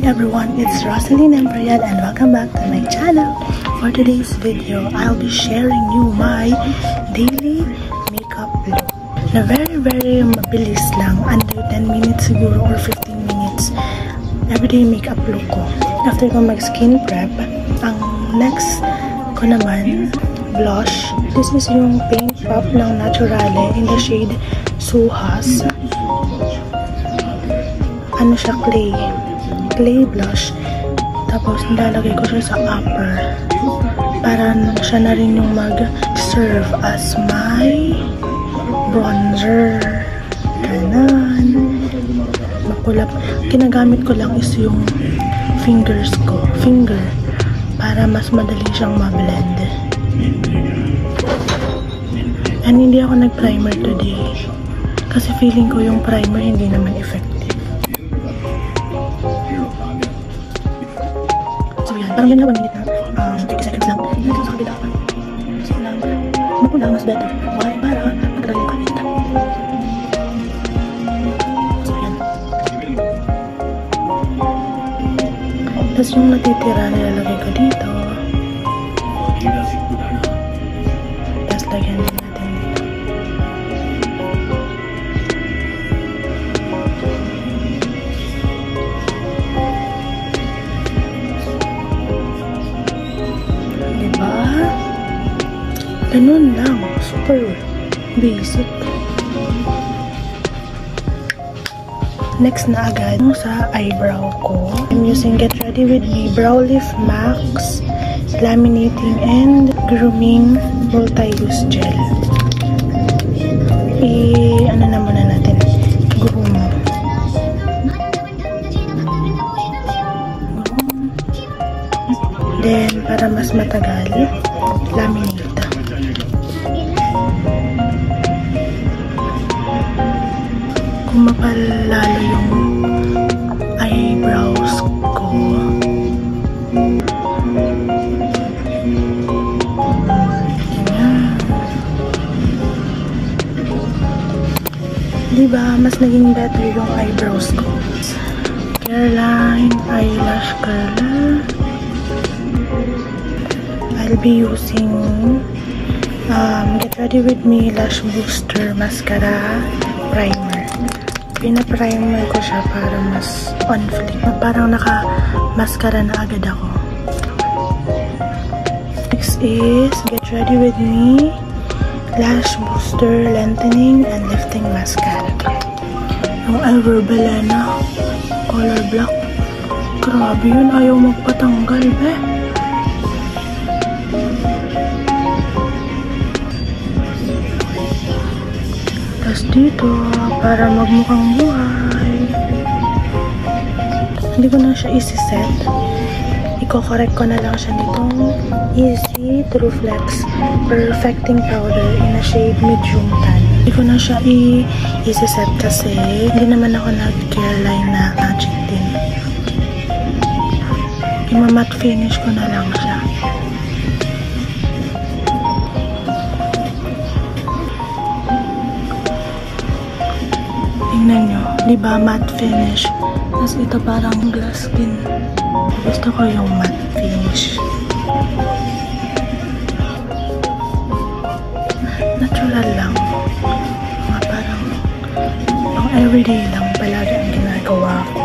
everyone, it's Rosaline Embrian and welcome back to my channel. For today's video, I'll be sharing you my daily makeup look. Na very mabilis lang, under 10 minutes siguro or 15 minutes. Everyday makeup look ko. After ko mag-skin prep, ang next ko naman, blush. This is yung Paint Pop ng Naturale in the shade Suhas. Ano siya, clay blush. Tapos nilalagay ko siya sa upper para siya na rin yung mag-serve as my bronzer. Ganon. Makulap. Ginagamit ko lang is yung finger para mas madali siyang ma-blend. And hindi ako nag-primer today kasi feeling ko yung primer hindi naman effective. Parang yun lang 1 minute na 30 seconds lang. Nandito sa kabila pa. So lang, mapulang mas better. Why? Para matagal yung kamit. So yan. Tapos yung natitira nilalagay ko dito. Tapos lagyan din natin dito. Ganun lang. Super basic. Next na agad sa eyebrow ko. I'm using Get Ready With Me Brow Lift Max Laminating and Grooming Multi-Use Gel. Ano na muna natin? Groom. Then, para mas matagal, laminate. Kumapal lalo yung eyebrows ko. Ayan. Diba, mas naging better yung eyebrows ko. Hairline, eyelash curler. I'll be using Get Ready With Me Lash Booster Mascara Primer. Pina-primer ko siya para mas on fleek. Parang naka-mascara na agad ako. Next is Get Ready With Me Lash Booster Lengthening and Lifting Mascara. Yung Everbelena color black. Grabe yun. Ayaw magpatanggal, be. Tapos dito, para magmukhang buhay. Hindi ko na siya isi-set. Iko-correct ko na lang siya nitong Easy True Flex Perfecting Powder in a shade Medium Tan. Hindi ko na siya isi-set kasi hindi naman ako nag-care line na magic din. Ima-matte finish ko na lang siya. Tingnan nyo, diba matte finish? Tapos ito parang glass skin. Gusto ko yung matte finish. Natural lang. Mga parang pang everyday lang palagi ang ginagawa ko.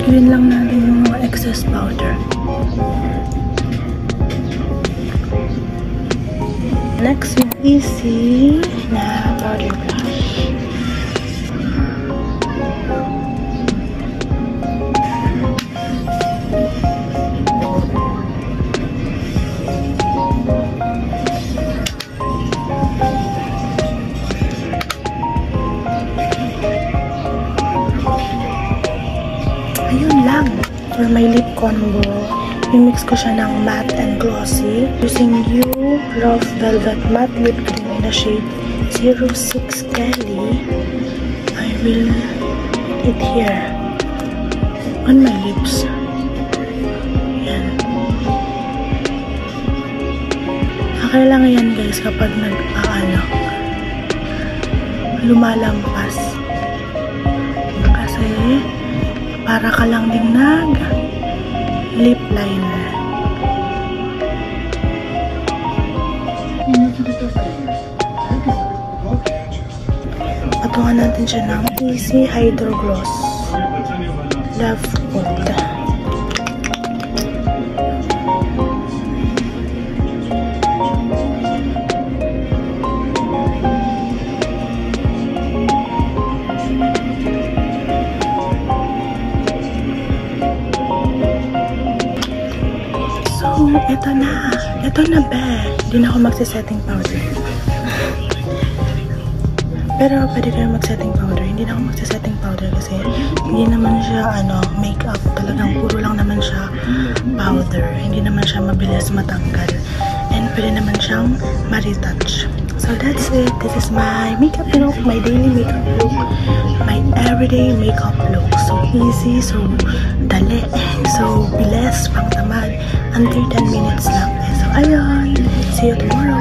Gawin lang natin yung mga excess powder. Next, yung Easy na powder blush. Ayun lang. For my lip combo, i-mix ko siya ng matte and glossy using New Rough Velvet Matte Lip Cream in the shade 06 Kelly. I will put it here on my lips. Yan. Kailangan yan guys kapag lumalampas. Kasi, para ka lang ding lip liner. Patungan natin siya ng Easy Hydro Gloss Love Food. So, ito na be. Hindi na ako magsisetting powder. Pero pwede kayo mag-setting powder. Hindi na ako mag-setting powder kasi hindi naman siya makeup. Talagang puro lang naman siya powder. Hindi naman siya mabilis matanggal. And pwede naman siyang ma-retouch. So that's it. This is my makeup look. My daily makeup look. My everyday makeup look. So easy. So dali. So bilis. Pang tamad. Under 10 minutes lang. So ayun. See you tomorrow.